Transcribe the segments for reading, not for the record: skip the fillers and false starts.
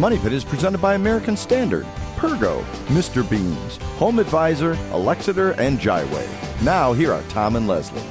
Money Pit is presented by American Standard, Pergo, Mr. Beans, Home Advisor, Alexeter, and Jyway. Now, here are Tom and Leslie.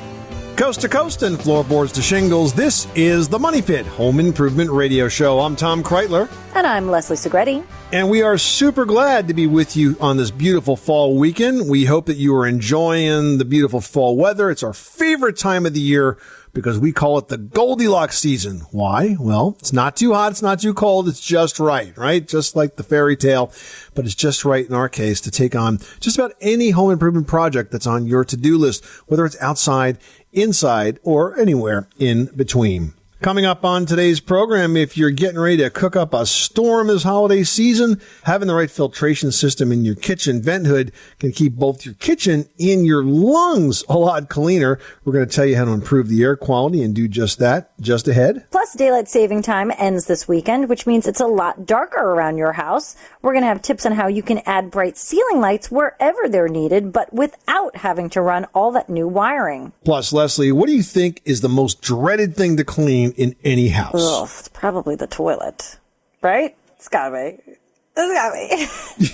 Coast to coast and floorboards to shingles, this is the Money Pit Home Improvement Radio Show. I'm Tom Kreitler. And I'm Leslie Segretti. And we are super glad to be with you on this beautiful fall weekend. We hope that you are enjoying the beautiful fall weather. It's our favorite time of the year because we call it the Goldilocks season. Why? Well, it's not too hot, it's not too cold, it's just right? Just like the fairy tale, but it's just right in our case to take on just about any home improvement project that's on your to-do list, whether it's outside, inside, or anywhere in between. Coming up on today's program, if you're getting ready to cook up a storm this holiday season, having the right filtration system in your kitchen vent hood can keep both your kitchen and your lungs a lot cleaner. We're going to tell you how to improve the air quality and do just that just ahead. Plus, daylight saving time ends this weekend, which means it's a lot darker around your house. We're going to have tips on how you can add bright ceiling lights wherever they're needed, but without having to run all that new wiring. Plus, Leslie, what do you think is the most dreaded thing to clean in any house? Ugh, it's probably the toilet, right? It's gotta be.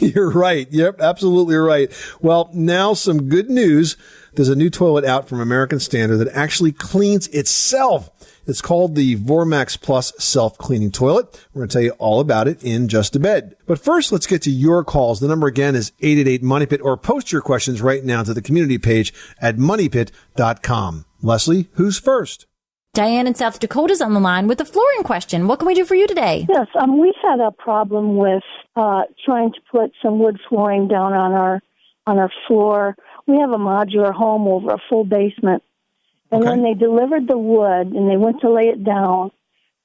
You're right. Yep, absolutely right. Well, now some good news. There's a new toilet out from American Standard that actually cleans itself. It's called the Vormax Plus Self-Cleaning Toilet. We're going to tell you all about it in just a bit. But first, let's get to your calls. The number again is 888-MONEYPIT, or post your questions right now to the community page at moneypit.com. Leslie, who's first? Diane in South Dakota is on the line with a flooring question. What can we do for you today? Yes, we've had a problem with trying to put some wood flooring down on our floor. We have a modular home over a full basement. And when they delivered the wood and they went to lay it down,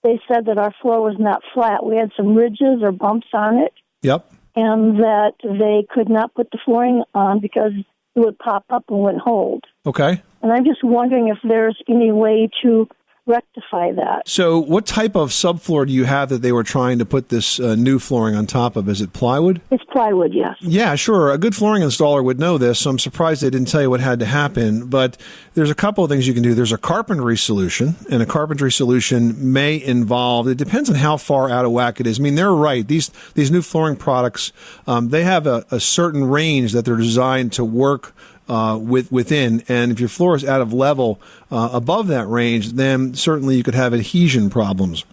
they said that our floor was not flat. We had some ridges or bumps on it. Yep. And that they could not put the flooring on because it would pop up and wouldn't hold. Okay. And I'm just wondering if there's any way to rectify that. So what type of subfloor do you have that they were trying to put this new flooring on top of? Is it plywood? It's plywood, yes. Yeah, sure. A good flooring installer would know this, so I'm surprised they didn't tell you what had to happen. But there's a couple of things you can do. There's a carpentry solution, and a carpentry solution may involve, it depends on how far out of whack it is. I mean, they're right. These new flooring products, they have a certain range that they're designed to work within, and if your floor is out of level above that range, then certainly you could have adhesion problems.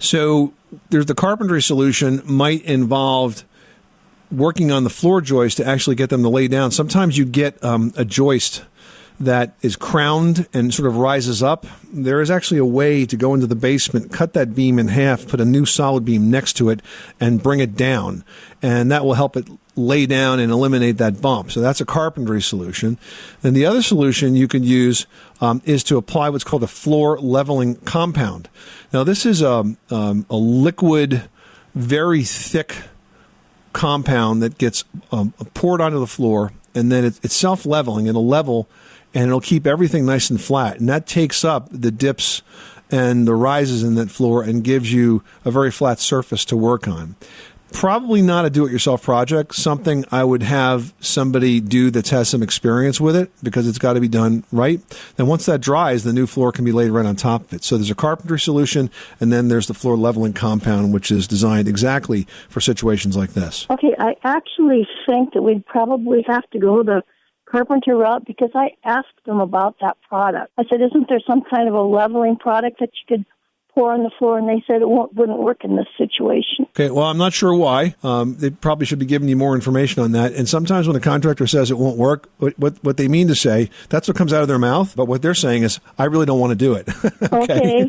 So there's the carpentry solution might involve working on the floor joists to actually get them to lay down. Sometimes you get a joist that is crowned and sort of rises up. There is actually a way to go into the basement, cut that beam in half, put a new solid beam next to it, and bring it down. And that will help it lay down and eliminate that bump. So that's a carpentry solution. And the other solution you could use is to apply what's called a floor leveling compound. Now, this is a liquid, very thick compound that gets poured onto the floor, and then it's self-leveling. It'll level, and it'll keep everything nice and flat. And that takes up the dips and the rises in that floor and gives you a very flat surface to work on. Probably not a do-it-yourself project, something I would have somebody do that has some experience with it because it's got to be done right. Then once that dries, the new floor can be laid right on top of it. So there's a carpentry solution, and then there's the floor leveling compound, which is designed exactly for situations like this. Okay, I actually think that we'd probably have to go the carpenter route because I asked them about that product. I said, isn't there some kind of a leveling product that you could pour on the floor, and they said it wouldn't work in this situation. Okay, well, I'm not sure why. They probably should be giving you more information on that. And sometimes when a contractor says it won't work, what they mean to say, that's what comes out of their mouth. But what they're saying is, I really don't want to do it. Okay.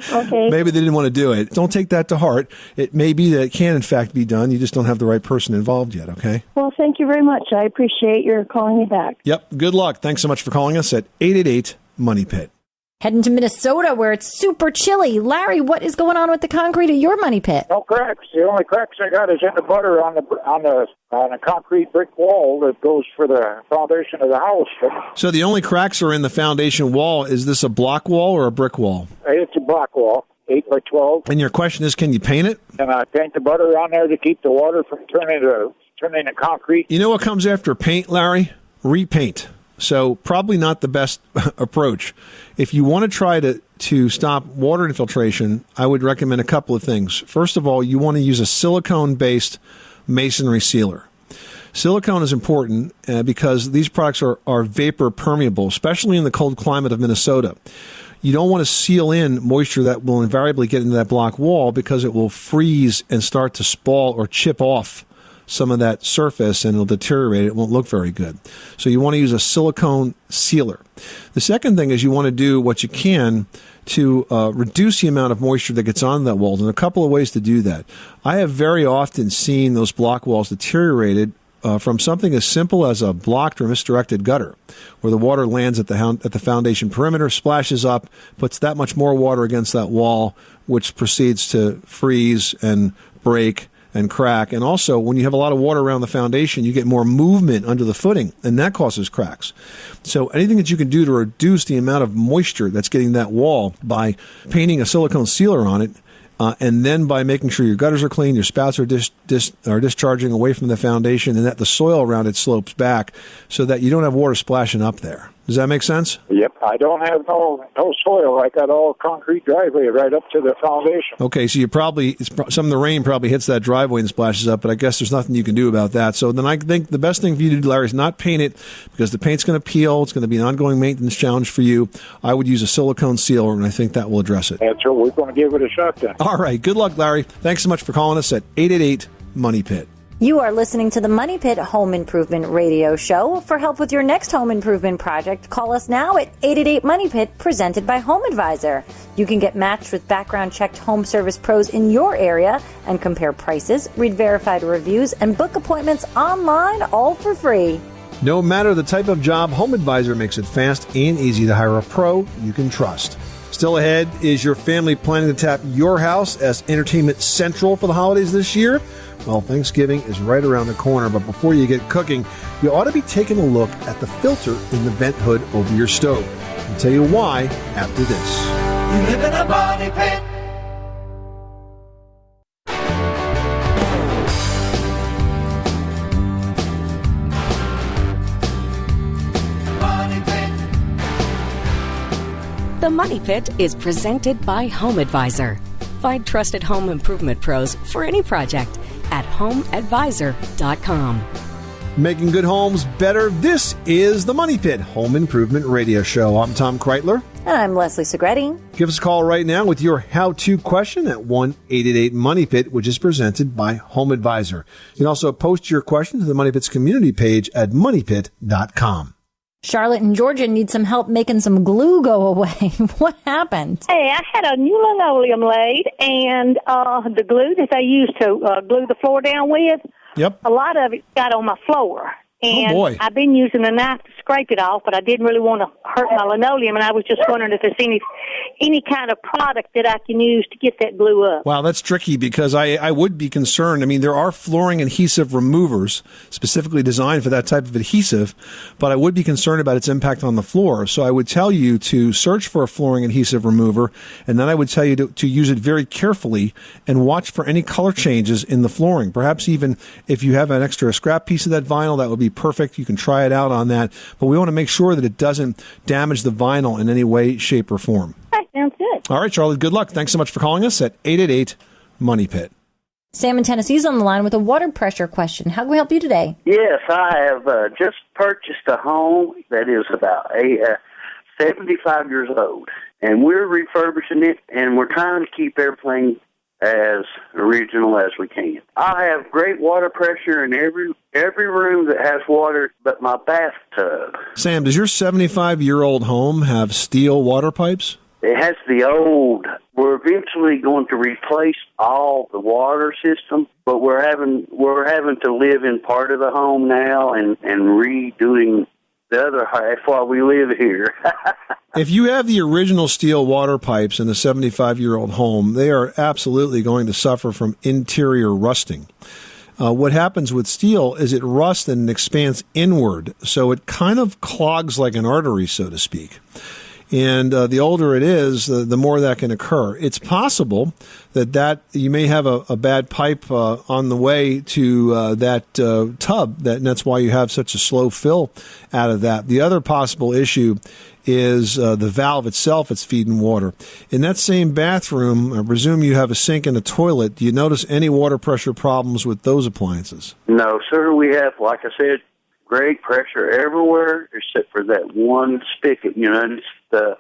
Maybe they didn't want to do it. Don't take that to heart. It may be that it can, in fact, be done. You just don't have the right person involved yet, okay? Well, thank you very much. I appreciate your calling me back. Yep, good luck. Thanks so much for calling us at 888-MONEY-PIT. Heading to Minnesota where it's super chilly. Larry, what is going on with the concrete at your money pit? No cracks. The only cracks I got is in the gutter on the concrete brick wall that goes for the foundation of the house. So the only cracks are in the foundation wall. Is this a block wall or a brick wall? It's a block wall, 8 by 12. And your question is, can you paint it? And I paint the butter on there to keep the water from turning to concrete. You know what comes after paint, Larry? Repaint. So probably not the best approach. If you want to try to stop water infiltration, I would recommend a couple of things. First of all, you want to use a silicone-based masonry sealer. Silicone is important because these products are vapor permeable, especially in the cold climate of Minnesota. You don't want to seal in moisture that will invariably get into that block wall because it will freeze and start to spall or chip off some of that surface and it'll deteriorate. It won't look very good. So you want to use a silicone sealer. The second thing is you want to do what you can to reduce the amount of moisture that gets on that wall. And a couple of ways to do that. I have very often seen those block walls deteriorated from something as simple as a blocked or misdirected gutter, where the water lands at the foundation perimeter, splashes up, puts that much more water against that wall, which proceeds to freeze and break and crack. And also, when you have a lot of water around the foundation, you get more movement under the footing, and that causes cracks. So anything that you can do to reduce the amount of moisture that's getting that wall by painting a silicone sealer on it, and then by making sure your gutters are clean, your spouts are discharging away from the foundation, and that the soil around it slopes back so that you don't have water splashing up there. Does that make sense? Yep. I don't have no soil. I got all concrete driveway right up to the foundation. Okay, so some of the rain probably hits that driveway and splashes up, but I guess there's nothing you can do about that. So then I think the best thing for you to do, Larry, is not paint it because the paint's going to peel. It's going to be an ongoing maintenance challenge for you. I would use a silicone sealer, and I think that will address it. That's what we're going to give it a shot then. All right. Good luck, Larry. Thanks so much for calling us at 888-MONEY-PIT. You are listening to the Money Pit Home Improvement Radio Show. For help with your next home improvement project, call us now at 888-MONEY-PIT, presented by Home Advisor. You can get matched with background-checked home service pros in your area and compare prices, read verified reviews, and book appointments online, all for free. No matter the type of job, Home Advisor makes it fast and easy to hire a pro you can trust. Still ahead, is your family planning to tap your house as entertainment central for the holidays this year? Well, Thanksgiving is right around the corner, but before you get cooking, you ought to be taking a look at the filter in the vent hood over your stove. I'll tell you why after this. You live in a money pit. The Money Pit is presented by Home Advisor. Find trusted home improvement pros for any project at homeadvisor.com. Making good homes better. This is the Money Pit Home Improvement Radio Show. I'm Tom Kreitler. And I'm Leslie Segretti. Give us a call right now with your how-to question at 1-888-MONEY-PIT, which is presented by Home Advisor. You can also post your question to the Money Pit's community page at moneypit.com. Charlotte in Georgia needs some help making some glue go away. What happened? Hey, I had a new linoleum laid, and the glue that they used to glue the floor down with, Yep. a lot of it got on my floor. And Oh, boy. I've been using a knife to scrape it off, but I didn't really want to hurt my linoleum, and I was just wondering if there's any kind of product that I can use to get that glue up. Wow, that's tricky because I would be concerned. I mean, there are flooring adhesive removers specifically designed for that type of adhesive, but I would be concerned about its impact on the floor. So I would tell you to search for a flooring adhesive remover, and then I would tell you to use it very carefully and watch for any color changes in the flooring. Perhaps even if you have an extra scrap piece of that vinyl, that would be perfect. You can try it out on that, but we want to make sure that it doesn't damage the vinyl in any way, shape, or form. That sounds good. All right, Charlotte, good luck. Thanks so much for calling us at 888-MONEY-PIT. Sam in Tennessee is on the line with a water pressure question. How can we help you today? Yes, I have just purchased a home that is about 75 years old, and we're refurbishing it, and we're trying to keep everything as original as we can. I have great water pressure in every room that has water but my bathtub. Sam, does your 75-year-old home have steel water pipes? It has the old. We're eventually going to replace all the water system, but we're having to live in part of the home now and redoing the other half while we live here. If you have the original steel water pipes in a 75-year-old home, they are absolutely going to suffer from interior rusting. What happens with steel is it rusts and expands inward, so it kind of clogs like an artery, so to speak. And the older it is, the more that can occur. It's possible that you may have a bad pipe on the way to that tub, and that's why you have such a slow fill out of that. The other possible issue is the valve itself that's feeding water. In that same bathroom, I presume you have a sink and a toilet. Do you notice any water pressure problems with those appliances? No, sir. We have, like I said, great pressure everywhere except for that one spigot. And it's the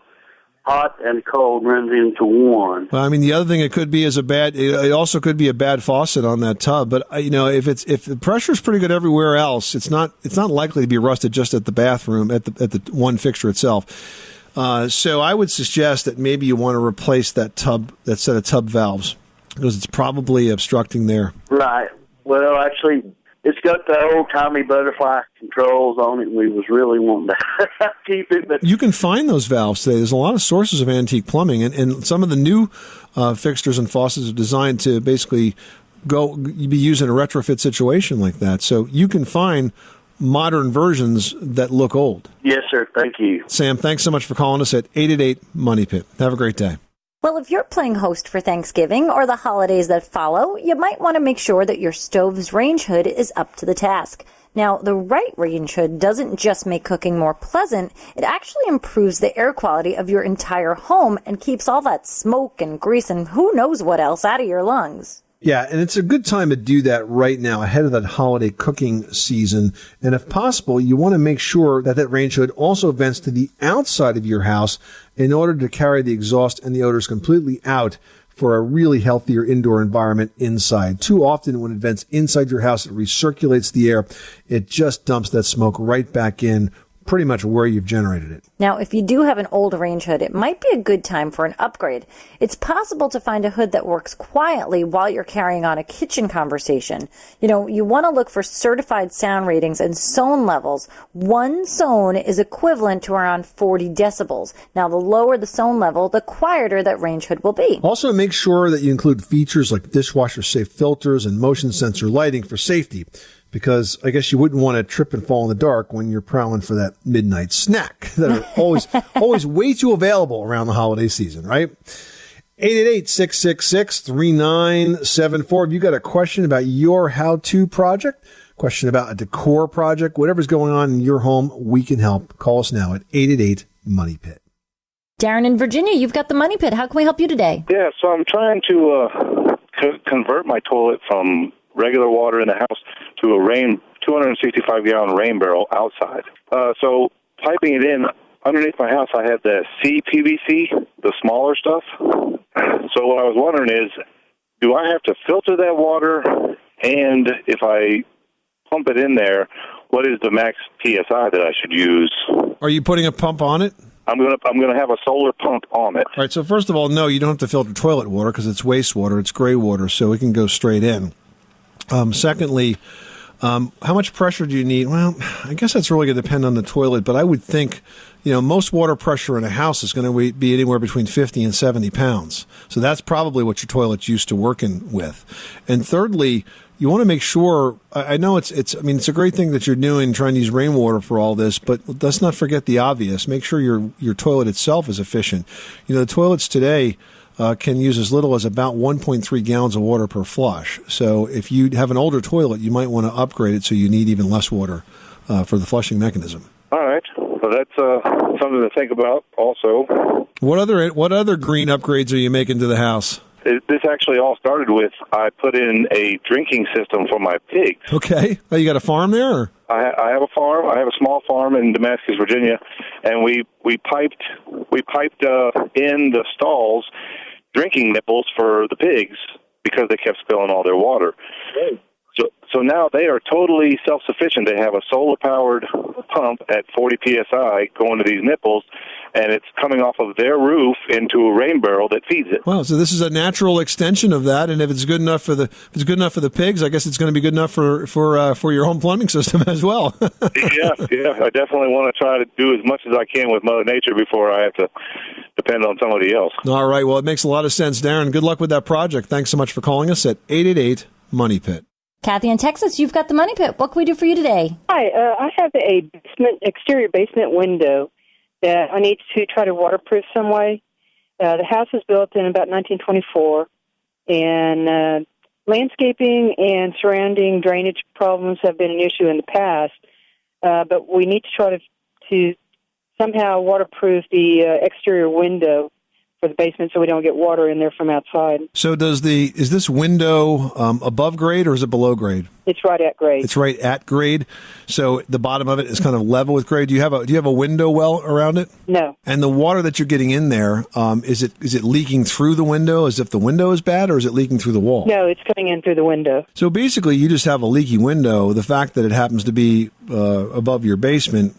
hot and cold runs into one. Well, I mean, the other thing it could be is it also could be a bad faucet on that tub. But if the pressure is pretty good everywhere else, it's not likely to be rusted just at the bathroom at the one fixture itself. So I would suggest that maybe you want to replace that set of tub valves because it's probably obstructing there. Right. Well, actually, it's got the old-timey butterfly controls on it. We was really wanting to keep it. But you can find those valves today. There's a lot of sources of antique plumbing, and some of the new fixtures and faucets are designed to basically be used in a retrofit situation like that. So you can find modern versions that look old. Yes, sir. Thank you. Sam, thanks so much for calling us at 888-MONEY-PIT. Have a great day. Well, if you're playing host for Thanksgiving or the holidays that follow, you might want to make sure that your stove's range hood is up to the task. Now, the right range hood doesn't just make cooking more pleasant, it actually improves the air quality of your entire home and keeps all that smoke and grease and who knows what else out of your lungs. Yeah, and it's a good time to do that right now ahead of that holiday cooking season. And if possible, you want to make sure that range hood also vents to the outside of your house in order to carry the exhaust and the odors completely out for a really healthier indoor environment inside. Too often when it vents inside your house, it recirculates the air. It just dumps that smoke right back in pretty much where you've generated it. Now, if you do have an old range hood, it might be a good time for an upgrade. It's possible to find a hood that works quietly while you're carrying on a kitchen conversation. You want to look for certified sound ratings and zone levels. One zone is equivalent to around 40 decibels. Now, the lower the zone level, the quieter that range hood will be. Also, make sure that you include features like dishwasher-safe filters and motion sensor lighting for safety, because I guess you wouldn't want to trip and fall in the dark when you're prowling for that midnight snack that are always way too available around the holiday season, right? 888-666-3974. If you got a question about your how-to project, question about a decor project, whatever's going on in your home, we can help. Call us now at 888-MONEY-PIT. Darren in Virginia, you've got the Money Pit. How can we help you today? Yeah, so I'm trying to convert my toilet from regular water in the house to a 265-gallon rain barrel outside. So piping it in underneath my house, I have the CPVC, the smaller stuff. So what I was wondering is, do I have to filter that water? And if I pump it in there, what is the max PSI that I should use? Are you putting a pump on it? I'm gonna have a solar pump on it. All right, so first of all, no, you don't have to filter toilet water because it's wastewater. It's gray water, so it can go straight in. Secondly, how much pressure do you need? Well, I guess that's really going to depend on the toilet, but I would think, most water pressure in a house is going to be anywhere between 50 and 70 pounds. So that's probably what your toilet's used to working with. And thirdly, you want to make sure, I know it's a great thing that you're doing, trying to use rainwater for all this, but let's not forget the obvious. Make sure your toilet itself is efficient. The toilets today can use as little as about 1.3 gallons of water per flush. So if you have an older toilet, you might want to upgrade it so you need even less water for the flushing mechanism. All right. Well, that's something to think about also. What other green upgrades are you making to the house? This actually all started with I put in a drinking system for my pigs. Okay. Oh, you got a farm there? Or? I have a farm. I have a small farm in Damascus, Virginia, and we piped in the stalls drinking nipples for the pigs because they kept spilling all their water. So now they are totally self-sufficient. They have a solar-powered pump at 40 PSI going to these nipples, and it's coming off of their roof into a rain barrel that feeds it. Wow! So this is a natural extension of that, and if it's good enough for the pigs, I guess it's going to be good enough for your home plumbing system as well. Yeah. I definitely want to try to do as much as I can with Mother Nature before I have to depend on somebody else. All right. Well, it makes a lot of sense, Darren. Good luck with that project. Thanks so much for calling us at 888-MONEY-PIT. Kathy in Texas, you've got the Money Pit. What can we do for you today? Hi, I have a exterior basement window, that I need to try to waterproof some way. The house was built in about 1924, and landscaping and surrounding drainage problems have been an issue in the past, but we need to try to somehow waterproof the exterior window for the basement so we don't get water in there from outside. So is this window above grade or is it below grade? It's right at grade. It's right at grade. So the bottom of it is kind of level with grade. Do you have a window well around it? No. And the water that you're getting in there, is it leaking through the window as if the window is bad, or is it leaking through the wall? No, it's coming in through the window. So basically you just have a leaky window. The fact that it happens to be above your basement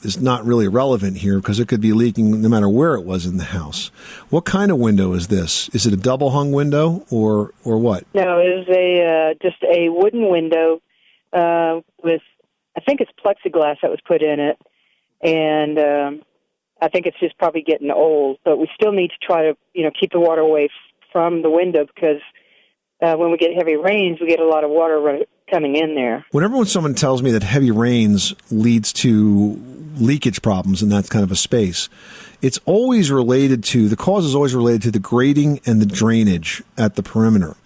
is not really relevant here because it could be leaking no matter where it was in the house. What kind of window is this? Is it a double hung window or what? No, it was just a wooden window with, I think it's plexiglass that was put in it, and I think it's just probably getting old. But we still need to try to keep the water away from the window because when we get heavy rains, we get a lot of water coming in there. Whenever someone tells me that heavy rains leads to leakage problems, and that's kind of a space, it's always related to, the cause is always related to the grading and the drainage at the perimeter.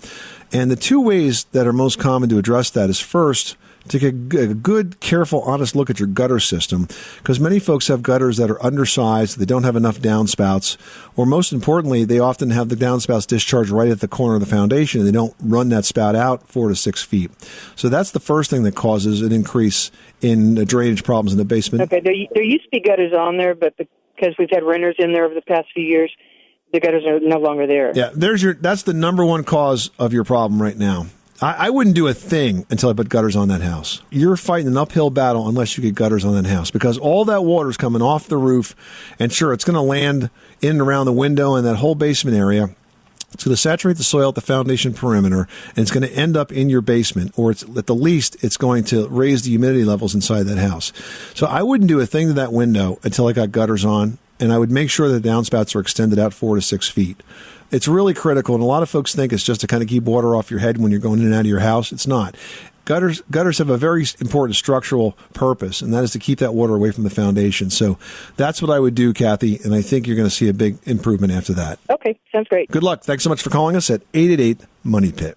And the two ways that are most common to address that is first, to get a good, careful, honest look at your gutter system, because many folks have gutters that are undersized, they don't have enough downspouts, or most importantly, they often have the downspouts discharged right at the corner of the foundation, and they don't run that spout out 4 to 6 feet. So that's the first thing that causes an increase in drainage problems in the basement. Okay, there used to be gutters on there, but because we've had renters in there over the past few years, the gutters are no longer there. Yeah, that's the number one cause of your problem right now. I wouldn't do a thing until I put gutters on that house. You're fighting an uphill battle unless you get gutters on that house, because all that water is coming off the roof, and sure, it's going to land in and around the window and that whole basement area. It's going to saturate the soil at the foundation perimeter, and it's going to end up in your basement, or at the least, it's going to raise the humidity levels inside that house. So I wouldn't do a thing to that window until I got gutters on, and I would make sure that the downspouts are extended out 4 to 6 feet. It's really critical, and a lot of folks think it's just to kind of keep water off your head when you're going in and out of your house. It's not. Gutters have a very important structural purpose, and that is to keep that water away from the foundation. So that's what I would do, Kathy, and I think you're going to see a big improvement after that. Okay, sounds great. Good luck. Thanks so much for calling us at 888-MONEY-PIT.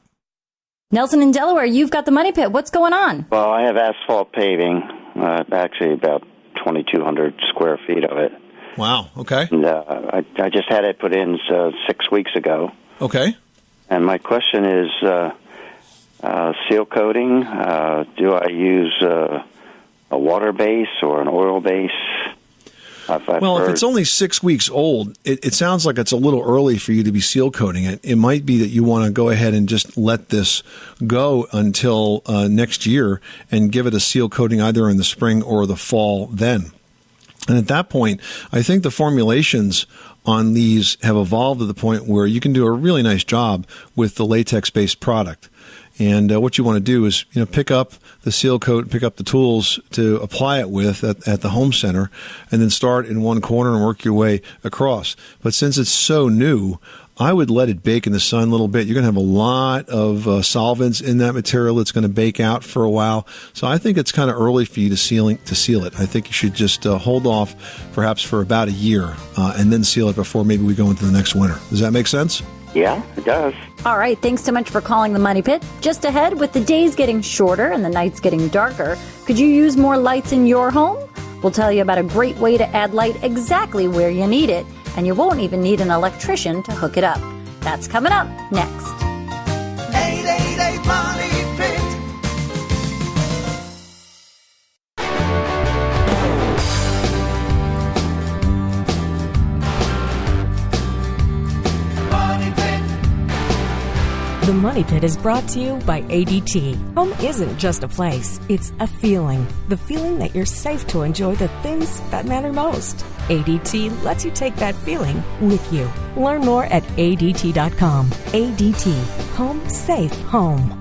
Nelson in Delaware, you've got the Money Pit. What's going on? Well, I have asphalt paving, actually about 2,200 square feet of it. Wow, okay. And I just had it put in 6 weeks ago. Okay. And my question is, seal coating, do I use a water base or an oil base? If it's only 6 weeks old, it sounds like it's a little early for you to be seal coating it. It might be that you want to go ahead and just let this go until next year and give it a seal coating either in the spring or the fall then. And at that point, I think the formulations on these have evolved to the point where you can do a really nice job with the latex-based product. And what you want to do is, pick up the seal coat, pick up the tools to apply it with at the home center, and then start in one corner and work your way across. But since it's so new, I would let it bake in the sun a little bit. You're going to have a lot of solvents in that material that's going to bake out for a while. So I think it's kind of early for you to seal it. I think you should just hold off perhaps for about a year and then seal it before maybe we go into the next winter. Does that make sense? Yeah, it does. All right, thanks so much for calling the Money Pit. Just ahead, with the days getting shorter and the nights getting darker, could you use more lights in your home? We'll tell you about a great way to add light exactly where you need it, and you won't even need an electrician to hook it up. That's coming up next. 888 Money Pit. Money Pit. The Money Pit is brought to you by ADT. Home isn't just a place, it's a feeling. The feeling that you're safe to enjoy the things that matter most. ADT lets you take that feeling with you. Learn more at ADT.com. ADT. Home safe home.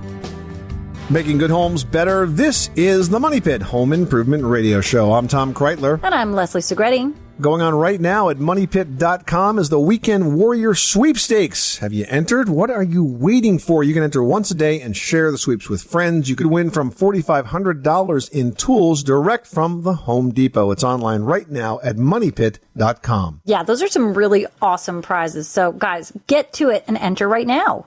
Making good homes better. This is the Money Pit Home Improvement Radio Show. I'm Tom Kreitler. And I'm Leslie Segretti. Going on right now at MoneyPit.com is the Weekend Warrior Sweepstakes. Have you entered? What are you waiting for? You can enter once a day and share the sweeps with friends. You could win from $4,500 in tools direct from the Home Depot. It's online right now at MoneyPit.com. Yeah, those are some really awesome prizes. So, guys, get to it and enter right now.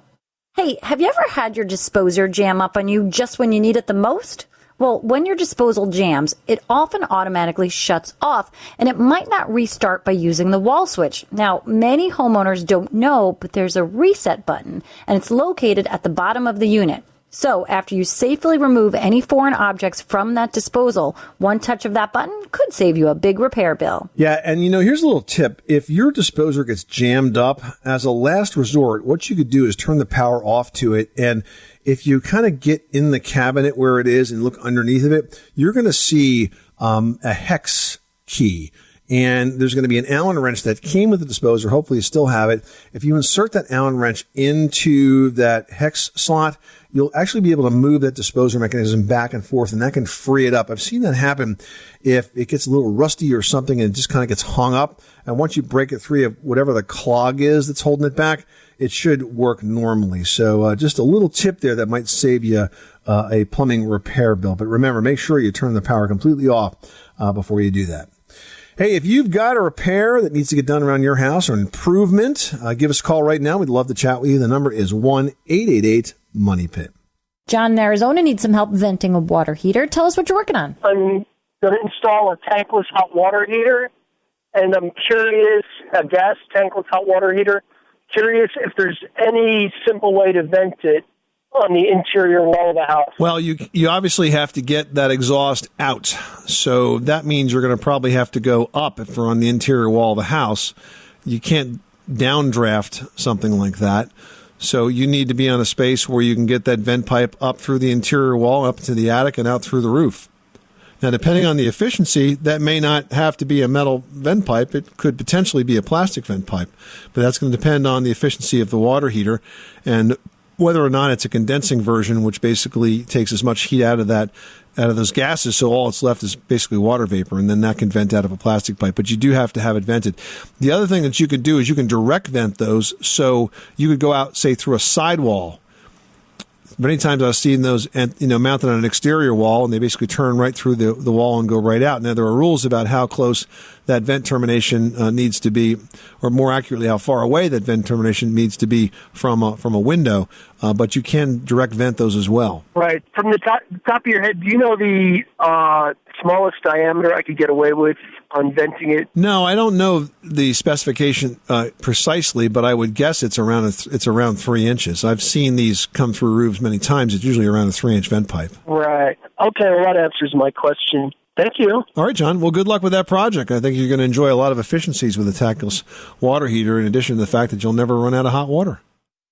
Hey, have you ever had your disposer jam up on you just when you need it the most? Well, when your disposal jams, it often automatically shuts off, and it might not restart by using the wall switch. Now, many homeowners don't know, but there's a reset button, and it's located at the bottom of the unit. So, after you safely remove any foreign objects from that disposal, one touch of that button could save you a big repair bill. Yeah, and here's a little tip. If your disposer gets jammed up, as a last resort, what you could do is turn the power off to it, and if you kind of get in the cabinet where it is and look underneath of it, you're going to see a hex key. And there's going to be an Allen wrench that came with the disposer. Hopefully you still have it. If you insert that Allen wrench into that hex slot, you'll actually be able to move that disposer mechanism back and forth, and that can free it up. I've seen that happen if it gets a little rusty or something and it just kind of gets hung up. And once you break it free of whatever the clog is that's holding it back, it should work normally. So just a little tip there that might save you a plumbing repair bill. But remember, make sure you turn the power completely off before you do that. Hey, if you've got a repair that needs to get done around your house or an improvement, give us a call right now. We'd love to chat with you. The number is 1-888-MONEYPIT. John in Arizona needs some help venting a water heater. Tell us what you're working on. I'm going to install a tankless hot water heater, and I'm curious, a gas tankless hot water heater, curious if there's any simple way to vent it on the interior wall of the house. Well, you obviously have to get that exhaust out. So that means you're going to probably have to go up if we're on the interior wall of the house. You can't downdraft something like that. So you need to be on a space where you can get that vent pipe up through the interior wall, up to the attic, and out through the roof. Now, depending on the efficiency, that may not have to be a metal vent pipe. It could potentially be a plastic vent pipe. But that's going to depend on the efficiency of the water heater and whether or not it's a condensing version, which basically takes as much heat out of those gases, so all it's left is basically water vapor, and then that can vent out of a plastic pipe. But you do have to have it vented. The other thing that you could do is you can direct vent those, so you could go out, say, through a sidewall. Many times I've seen those, mounted on an exterior wall, and they basically turn right through the wall and go right out. Now, there are rules about how close that vent termination needs to be, or more accurately, how far away that vent termination needs to be from a window. But you can direct vent those as well. Right. From the top of your head, do you know the smallest diameter I could get away with on venting it? No, I don't know the specification precisely, but I would guess it's around 3 inches. I've seen these come through roofs many times. It's usually around a 3-inch vent pipe. Right. Okay, well, that answers my question. Thank you. All right, John. Well, good luck with that project. I think you're going to enjoy a lot of efficiencies with the tankless water heater, in addition to the fact that you'll never run out of hot water.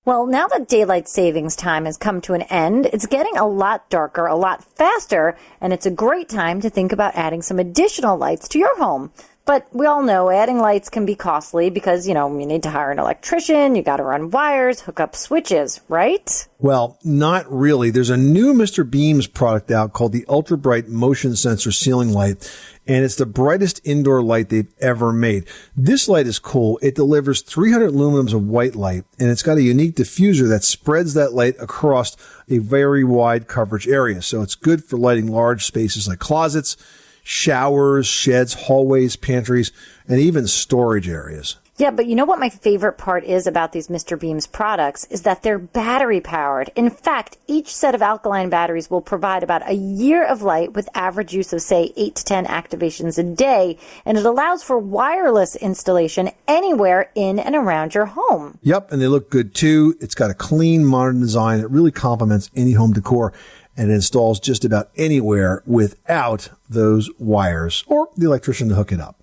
Well, now that daylight savings time has come to an end, it's getting a lot darker, a lot faster, and it's a great time to think about adding some additional lights to your home. But we all know adding lights can be costly because, you need to hire an electrician, you got to run wires, hook up switches, right? Well, not really. There's a new Mr. Beams product out called the Ultra Bright Motion Sensor Ceiling Light, and it's the brightest indoor light they've ever made. This light is cool. It delivers 300 lumens of white light, and it's got a unique diffuser that spreads that light across a very wide coverage area. So it's good for lighting large spaces like closets, showers, sheds, hallways, pantries, and even storage areas. Yeah, but you know what my favorite part is about these Mr. Beams products is that they're battery powered. In fact, each set of alkaline batteries will provide about a year of light with average use of, say, 8 to 10 activations a day, and it allows for wireless installation anywhere in and around your home. Yep, and they look good too. It's got a clean, modern design. It really complements any home decor, and it installs just about anywhere without those wires or the electrician to hook it up.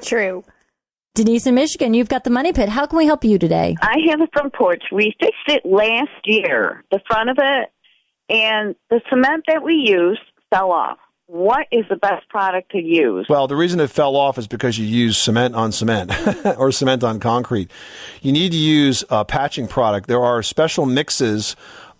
True. Denise in Michigan, you've got the Money Pit. How can we help you today? I have a front porch. We fixed it last year, the front of it, and the cement that we used fell off. What is the best product to use? Well, the reason it fell off is because you use cement on cement or cement on concrete. You need to use a patching product. There are special mixes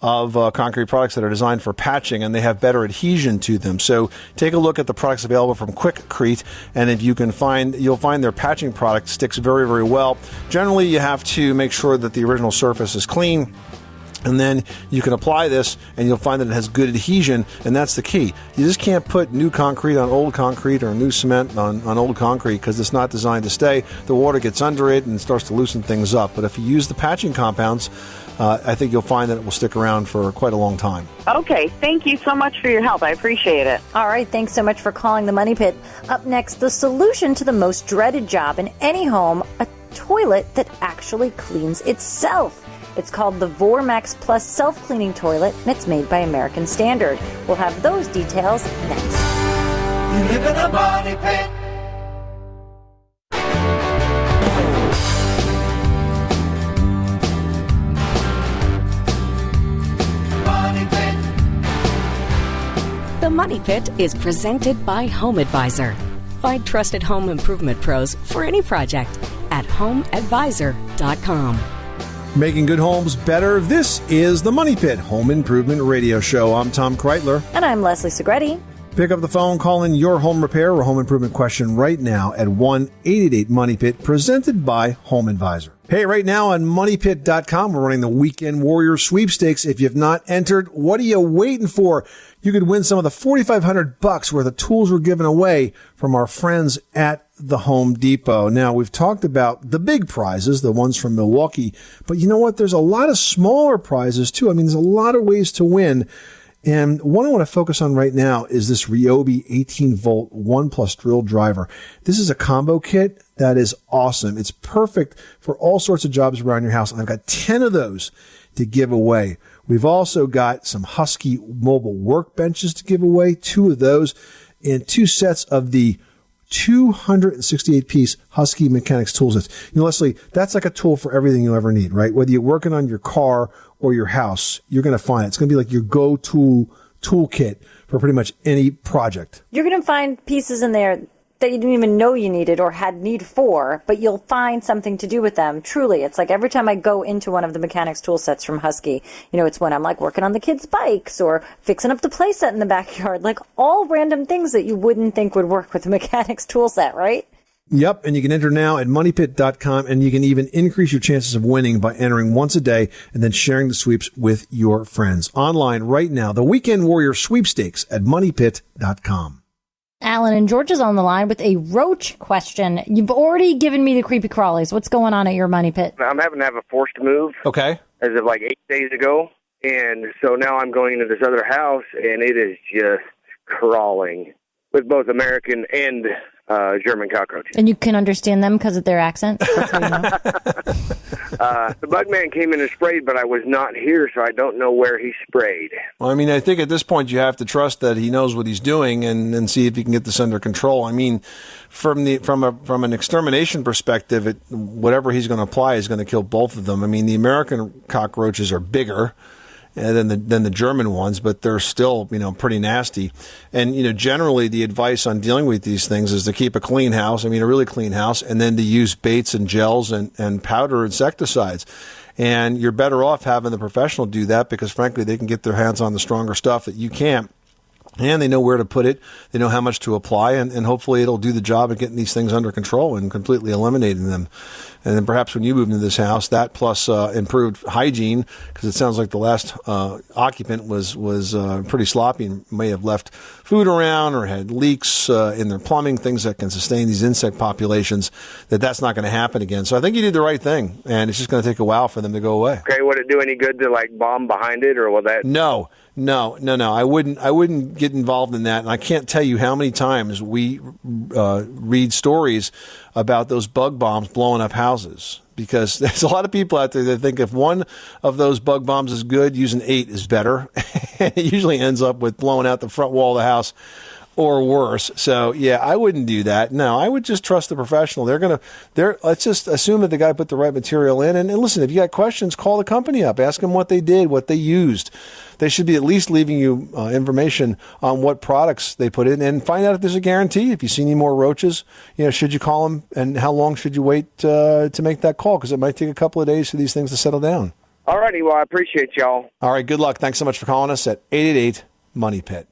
of concrete products that are designed for patching, and they have better adhesion to them. So take a look at the products available from Quikrete, and if you can you'll find their patching product sticks very, very well. Generally, you have to make sure that the original surface is clean. And then you can apply this, and you'll find that it has good adhesion, and that's the key. You just can't put new concrete on old concrete or new cement on old concrete because it's not designed to stay. The water gets under it and starts to loosen things up. But if you use the patching compounds, I think you'll find that it will stick around for quite a long time. Okay, thank you so much for your help. I appreciate it. All right, thanks so much for calling the Money Pit. Up next, the solution to the most dreaded job in any home, a toilet that actually cleans itself. It's called the VorMax Plus Self-Cleaning Toilet, and it's made by American Standard. We'll have those details next. You live in a money pit. Money Pit. The Money Pit is presented by Home Advisor. Find trusted home improvement pros for any project at homeadvisor.com. Making good homes better. This is the Money Pit Home Improvement Radio Show. I'm Tom Kreitler. And I'm Leslie Segretti. Pick up the phone, call in your home repair or home improvement question right now at 1-888-MONEY-PIT, presented by Home Advisor. Hey, right now on MoneyPit.com, we're running the Weekend Warrior Sweepstakes. If you've not entered, what are you waiting for? You could win some of the $4,500 worth of tools we're giving away from our friends at the Home Depot. Now, we've talked about the big prizes, the ones from Milwaukee, but you know what? There's a lot of smaller prizes too. I mean, there's a lot of ways to win. And one I want to focus on right now is this Ryobi 18-volt 1+ drill driver. This is a combo kit that is awesome. It's perfect for all sorts of jobs around your house. And I've got 10 of those to give away. We've also got some Husky mobile workbenches to give away, 2 of those, and 2 sets of the 268-piece Husky Mechanics tool sets. You know, Leslie, that's like a tool for everything you ever need, right? Whether you're working on your car or your house, you're going to find it. It's going to be like your go-to toolkit for pretty much any project. You're going to find pieces in there that you didn't even know you needed or had need for, but you'll find something to do with them. Truly, it's like every time I go into one of the mechanics tool sets from Husky, you know, it's when I'm like working on the kids' bikes or fixing up the play set in the backyard, like all random things that you wouldn't think would work with a mechanics tool set, right? Yep, and you can enter now at MoneyPit.com, and you can even increase your chances of winning by entering once a day and then sharing the sweeps with your friends. Online right now, the Weekend Warrior Sweepstakes at MoneyPit.com. Alan in Georgia's on the line with a roach question. You've already given me the creepy crawlies. What's going on at your Money Pit? I'm having to have a forced move. Okay. As of like 8 days ago. And so now I'm going into this other house, and it is just crawling with both American and German cockroaches. And you can understand them because of their accent? That's how you know. The bug man came in and sprayed, but I was not here, so I don't know where he sprayed. Well, I mean, I think at this point you have to trust that he knows what he's doing and see if he can get this under control. I mean, from an extermination perspective, whatever he's going to apply is going to kill both of them. I mean, the American cockroaches are bigger than the German ones, but they're still, you know, pretty nasty. And, you know, generally the advice on dealing with these things is to keep a clean house, I mean, a really clean house, and then to use baits and gels and powder insecticides. And you're better off having the professional do that because, frankly, they can get their hands on the stronger stuff that you can't. And they know where to put it. They know how much to apply, and hopefully it'll do the job of getting these things under control and completely eliminating them. And then perhaps when you move into this house, that plus improved hygiene, because it sounds like the last occupant was pretty sloppy and may have left food around or had leaks in their plumbing, things that can sustain these insect populations, that's not going to happen again. So I think you did the right thing, and it's just going to take a while for them to go away. Okay, would it do any good to, like, bomb behind it, or will that... No. I wouldn't get involved in that. And I can't tell you how many times we read stories about those bug bombs blowing up houses. Because there's a lot of people out there that think if one of those bug bombs is good, using 8 is better. It usually ends up with blowing out the front wall of the house or worse. So, yeah, I wouldn't do that. No, I would just trust the professional. Let's just assume that the guy put the right material in. And listen, if you got questions, call the company up. Ask them what they did, what they used. They should be at least leaving you information on what products they put in, and find out if there's a guarantee. If you see any more roaches, you know, should you call them, and how long should you wait to make that call? Because it might take a couple of days for these things to settle down. All righty. Well, I appreciate y'all. All right, good luck. Thanks so much for calling us at 888-MONEY-PIT.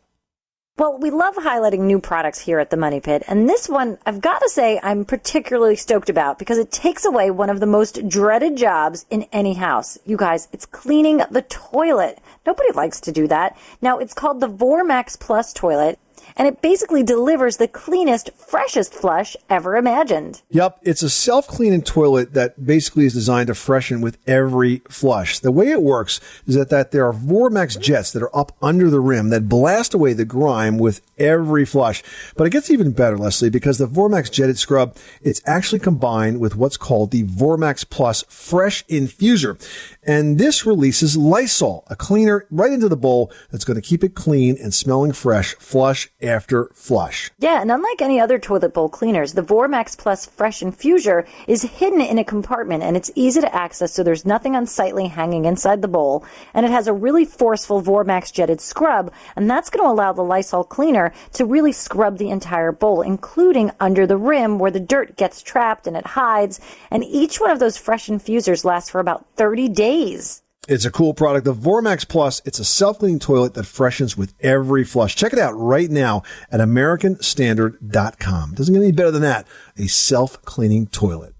Well, we love highlighting new products here at the Money Pit, and this one, I've got to say, I'm particularly stoked about because it takes away one of the most dreaded jobs in any house. You guys, it's cleaning the toilet. Nobody likes to do that. Now, it's called the VorMax Plus toilet, and it basically delivers the cleanest, freshest flush ever imagined. Yep, it's a self-cleaning toilet that basically is designed to freshen with every flush. The way it works is that there are VorMax jets that are up under the rim that blast away the grime with every flush. But it gets even better, Leslie, because the VorMax jetted scrub, it's actually combined with what's called the VorMax Plus Fresh Infuser. And this releases Lysol, a cleaner right into the bowl that's going to keep it clean and smelling fresh, flush after flush. Yeah, and unlike any other toilet bowl cleaners, the VorMax Plus Fresh Infuser is hidden in a compartment, and it's easy to access, so there's nothing unsightly hanging inside the bowl. And it has a really forceful VorMax jetted scrub, and that's going to allow the Lysol cleaner to really scrub the entire bowl, including under the rim where the dirt gets trapped and it hides. And each one of those fresh infusers lasts for about 30 days. It's a cool product. The VorMax Plus, it's a self-cleaning toilet that freshens with every flush. Check it out right now at AmericanStandard.com. Doesn't get any better than that. A self-cleaning toilet.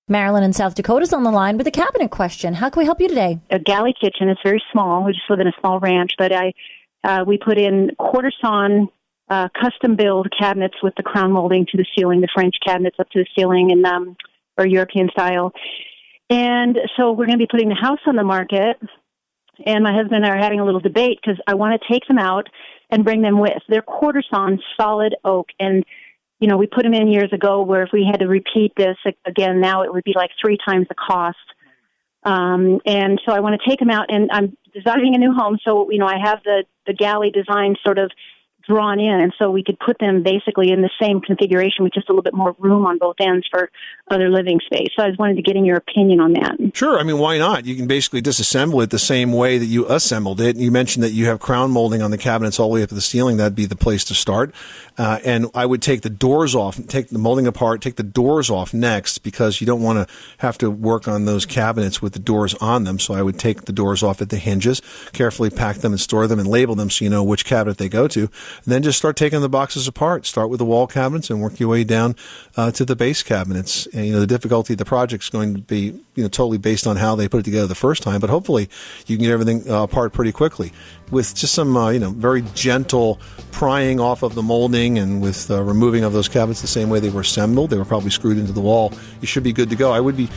Marilyn in South Dakota is on the line with a cabinet question. How can we help you today? A galley kitchen. It's very small. We just live in a small ranch, but we put in quarter sawn custom build cabinets with the crown molding to the ceiling, the French cabinets up to the ceiling, and or European style. And so we're going to be putting the house on the market, and my husband and I are having a little debate because I want to take them out and bring them with. They're quarter sawn solid oak, and we put them in years ago where if we had to repeat this again now, it would be like 3 times the cost. And so I want to take them out, and I'm designing a new home, so I have the galley design sort of drawn in, and so we could put them basically in the same configuration with just a little bit more room on both ends for other living space. So I just wanted to get in your opinion on that. Sure. I mean, why not? You can basically disassemble it the same way that you assembled it. You mentioned that you have crown molding on the cabinets all the way up to the ceiling. That'd be the place to start. And I would take the doors off, take the molding apart, take the doors off next, because you don't want to have to work on those cabinets with the doors on them. So I would take the doors off at the hinges, carefully pack them and store them and label them so you know which cabinet they go to. And then just start taking the boxes apart. Start with the wall cabinets and work your way down to the base cabinets. And, the difficulty of the project is going to be, totally based on how they put it together the first time. But hopefully you can get everything apart pretty quickly with just some, very gentle prying off of the molding and with removing of those cabinets the same way they were assembled. They were probably screwed into the wall. You should be good to go. I would be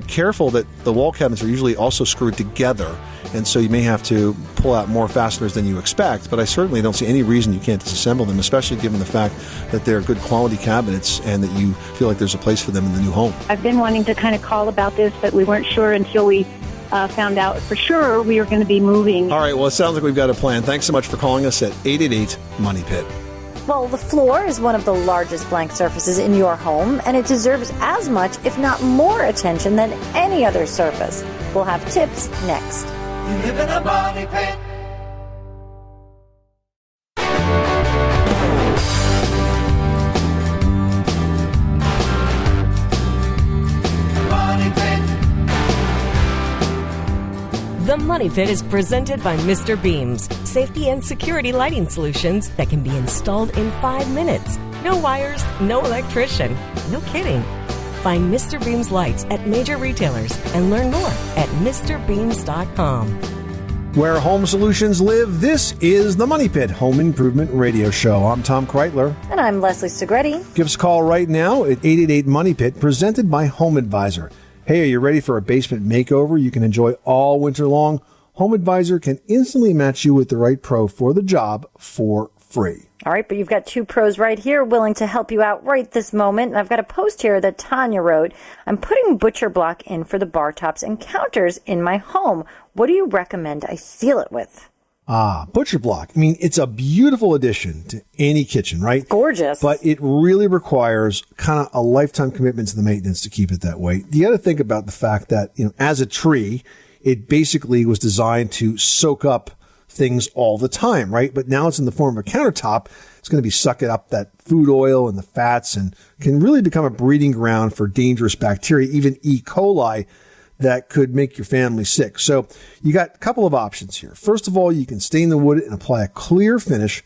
careful that the wall cabinets are usually also screwed together. And so you may have to pull out more fasteners than you expect, but I certainly don't see any reason you can't disassemble them, especially given the fact that they're good quality cabinets and that you feel like there's a place for them in the new home. I've been wanting to kind of call about this, but we weren't sure until we found out for sure we were going to be moving. All right, well, it sounds like we've got a plan. Thanks so much for calling us at 888-MONEY-PIT. Well, the floor is one of the largest blank surfaces in your home, and it deserves as much, if not more, attention than any other surface. We'll have tips next. You live in a money pit. Money Pit. The Money Pit is presented by Mr. Beams, safety and security lighting solutions that can be installed in 5 minutes. No wires, no electrician. No kidding. Find Mr. Beams lights at major retailers and learn more at MrBeams.com. Where home solutions live, this is the Money Pit Home Improvement Radio Show. I'm Tom Kreitler. And I'm Leslie Segretti. Give us a call right now at 888-MONEY-PIT, presented by Home Advisor. Hey, are you ready for a basement makeover you can enjoy all winter long? Home Advisor can instantly match you with the right pro for the job for free. All right, but you've got 2 pros right here willing to help you out right this moment. And I've got a post here that Tanya wrote. I'm putting butcher block in for the bar tops and counters in my home. What do you recommend I seal it with? Butcher block. I mean, it's a beautiful addition to any kitchen, right? Gorgeous. But it really requires kind of a lifetime commitment to the maintenance to keep it that way. You got to think about the fact that, as a tree, it basically was designed to soak up things all the time, right? But now it's in the form of a countertop. It's going to be sucking up that food oil and the fats and can really become a breeding ground for dangerous bacteria, even E. coli, that could make your family sick. So you got a couple of options here. First of all, you can stain the wood and apply a clear finish,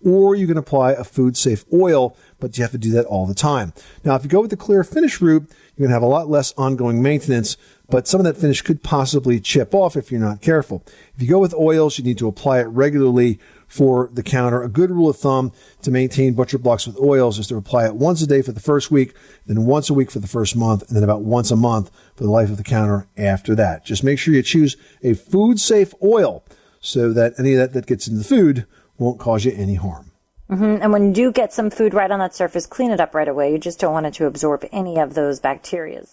or you can apply a food-safe oil, but you have to do that all the time. Now, if you go with the clear finish route, you're going to have a lot less ongoing maintenance, but some of that finish could possibly chip off if you're not careful. If you go with oils, you need to apply it regularly for the counter. A good rule of thumb to maintain butcher blocks with oils is to apply it once a day for the first week, then once a week for the first month, and then about once a month for the life of the counter after that. Just make sure you choose a food-safe oil so that any of that gets in the food won't cause you any harm. Mm-hmm. And when you do get some food right on that surface, clean it up right away. You just don't want it to absorb any of those bacteria.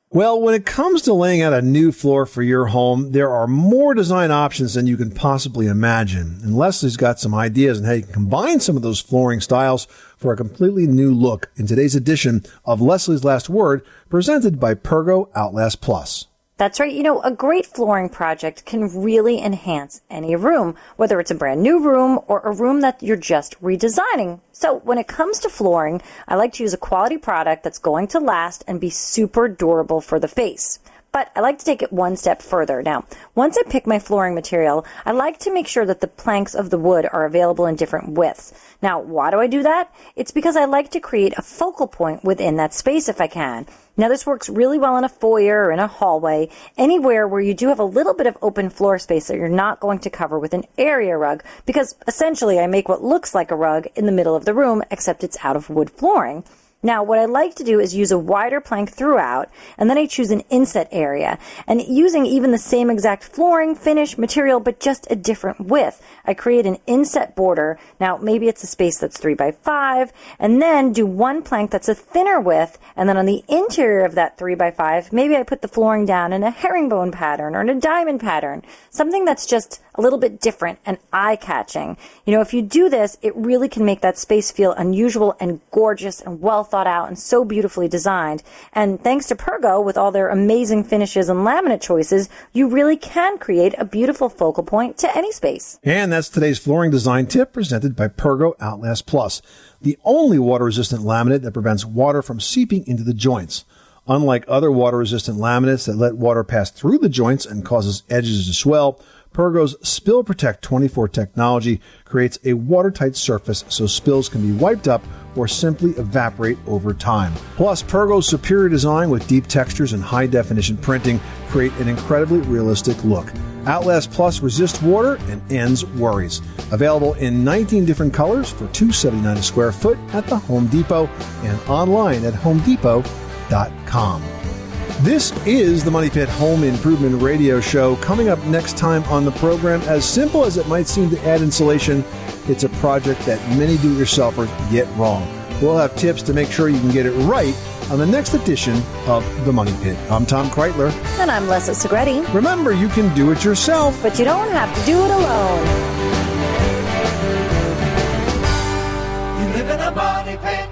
Well, when it comes to laying out a new floor for your home, there are more design options than you can possibly imagine. And Leslie's got some ideas on how you can combine some of those flooring styles for a completely new look in today's edition of Leslie's Last Word, presented by Pergo Outlast Plus. That's right. You know, a great flooring project can really enhance any room, whether it's a brand new room or a room that you're just redesigning. So when it comes to flooring, I like to use a quality product that's going to last and be super durable for the face. But I like to take it one step further. Now, once I pick my flooring material, I like to make sure that the planks of the wood are available in different widths. Now, why do I do that? It's because I like to create a focal point within that space if I can. Now, this works really well in a foyer or in a hallway, anywhere where you do have a little bit of open floor space that you're not going to cover with an area rug, because essentially I make what looks like a rug in the middle of the room, except it's out of wood flooring. Now, what I like to do is use a wider plank throughout, and then I choose an inset area. And using even the same exact flooring, finish, material, but just a different width, I create an inset border. Now, maybe it's a space that's 3x5, and then do one plank that's a thinner width, and then on the interior of that 3x5, maybe I put the flooring down in a herringbone pattern or in a diamond pattern, something that's just a little bit different and eye-catching. You know, if you do this, it really can make that space feel unusual and gorgeous and well thought out and so beautifully designed. And thanks to Pergo, with all their amazing finishes and laminate choices, you really can create a beautiful focal point to any space. And that's today's flooring design tip, presented by Pergo Outlast Plus, the only water-resistant laminate that prevents water from seeping into the joints. Unlike other water-resistant laminates that let water pass through the joints and causes edges to swell, Pergo's Spill Protect 24 technology creates a watertight surface so spills can be wiped up or simply evaporate over time. Plus, Pergo's superior design with deep textures and high-definition printing create an incredibly realistic look. Outlast Plus resists water and ends worries. Available in 19 different colors for $2.79 a square foot at the Home Depot and online at homedepot.com. This is the Money Pit Home Improvement Radio Show. Coming up next time on the program, as simple as it might seem to add insulation, it's a project that many do-it-yourselfers get wrong. We'll have tips to make sure you can get it right on the next edition of The Money Pit. I'm Tom Kreitler. And I'm Leslie Segretti. Remember, you can do it yourself, but you don't have to do it alone. You live in a money pit.